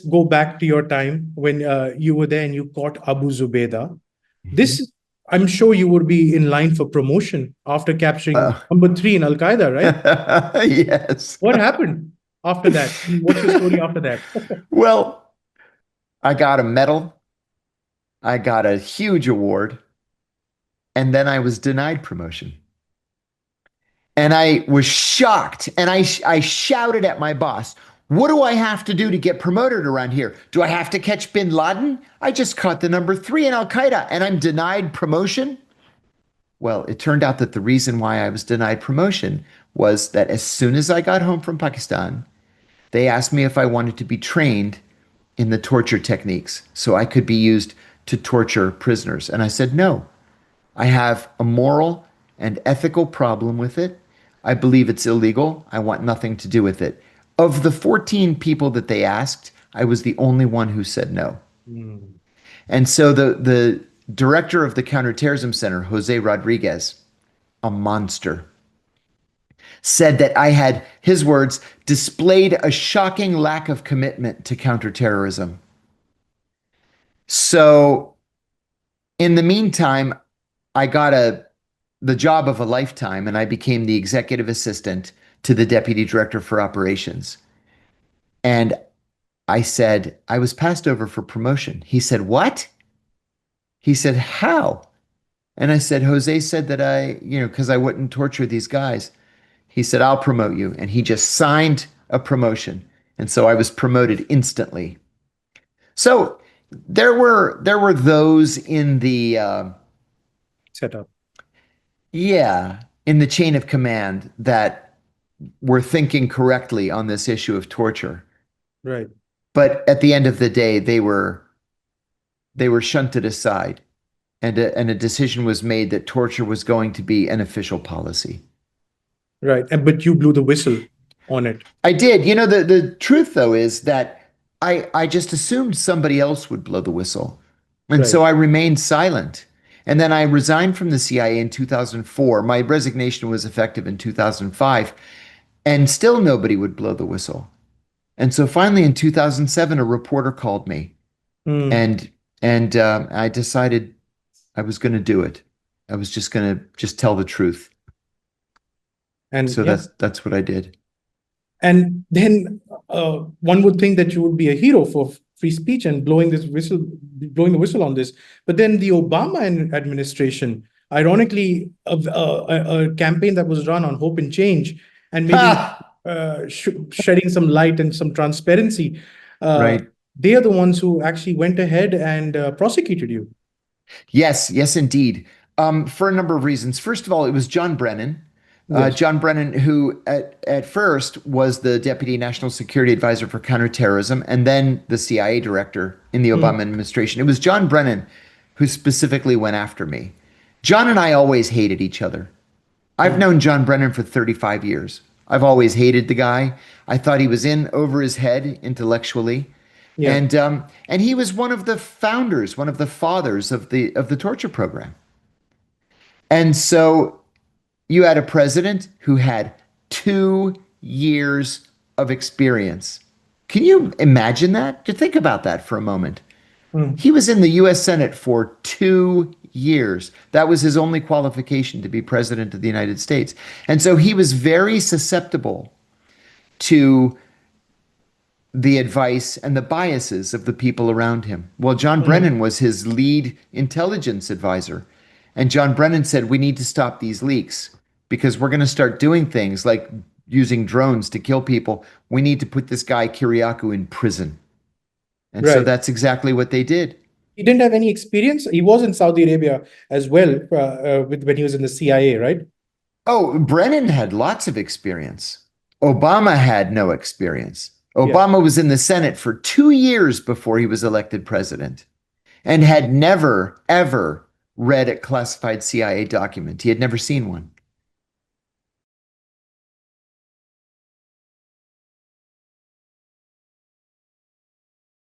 go back to your time when you were there and you caught Abu Zubaydah. This, I'm sure you would be in line for promotion after capturing number 3 in Al-Qaeda, right? Yes. What happened after that? What's your story after that? Well, I got a medal. I got a huge award. And then I was denied promotion. And I was shocked. And I shouted at my boss, what do I have to do to get promoted around here? Do I have to catch bin Laden? I just caught the number 3 in Al-Qaeda and I'm denied promotion? Well, it turned out that the reason why I was denied promotion was that as soon as I got home from Pakistan, they asked me if I wanted to be trained in the torture techniques so I could be used to torture prisoners. And I said, no, I have a moral and ethical problem with it. I believe it's illegal. I want nothing to do with it. Of the 14 people that they asked, I was the only one who said no. And so the director of the Counterterrorism Center, Jose Rodriguez, a monster, said that I had, his words, displayed a shocking lack of commitment to counterterrorism. So in the meantime, I got the job of a lifetime and I became the executive assistant to the deputy director for operations. And I said, I was passed over for promotion. He said, what? He said, how? And I said, Jose said that because I wouldn't torture these guys. He said, I'll promote you. And he just signed a promotion. And so I was promoted instantly. So there were those in the setup. Yeah, in the chain of command that were thinking correctly on this issue of torture. Right. But at the end of the day, they were shunted aside, and a decision was made that torture was going to be an official policy. Right. But you blew the whistle on it. I did. You know, the truth, though, is that I just assumed somebody else would blow the whistle. And so I remained silent. And then I resigned from the CIA in 2004. My resignation was effective in 2005. And still nobody would blow the whistle. And so finally in 2007, a reporter called me. And I decided I was going to do it. I was just going to tell the truth. And so that's what I did. And then one would think that you would be a hero for free speech and blowing the whistle on this. But then the Obama administration, ironically, a campaign that was run on hope and change, and maybe shedding some light and some transparency. Right. They are the ones who actually went ahead and prosecuted you. Yes, indeed. For a number of reasons. First of all, it was John Brennan. John Brennan, who at first was the Deputy National Security Advisor for Counterterrorism and then the CIA director in the Obama administration. It was John Brennan who specifically went after me. John and I always hated each other. I've known John Brennan for 35 years. I've always hated the guy. I thought he was in over his head intellectually. Yeah. And he was one of the founders, one of the fathers of the torture program. And so you had a president who had 2 years of experience. Can you imagine that? Just think about that for a moment. He was in the U.S. Senate for 2 years. That was his only qualification to be president of the United States. And so he was very susceptible to the advice and the biases of the people around him. Well, John Brennan was his lead intelligence advisor. And John Brennan said, we need to stop these leaks because we're going to start doing things like using drones to kill people. We need to put this guy Kiriakou in prison. And so that's exactly what they did. He didn't have any experience. He was in Saudi Arabia as well when he was in the CIA, right? Oh, Brennan had lots of experience. Obama had no experience. Obama was in the Senate for 2 years before he was elected president and had never, ever read a classified CIA document. He had never seen one.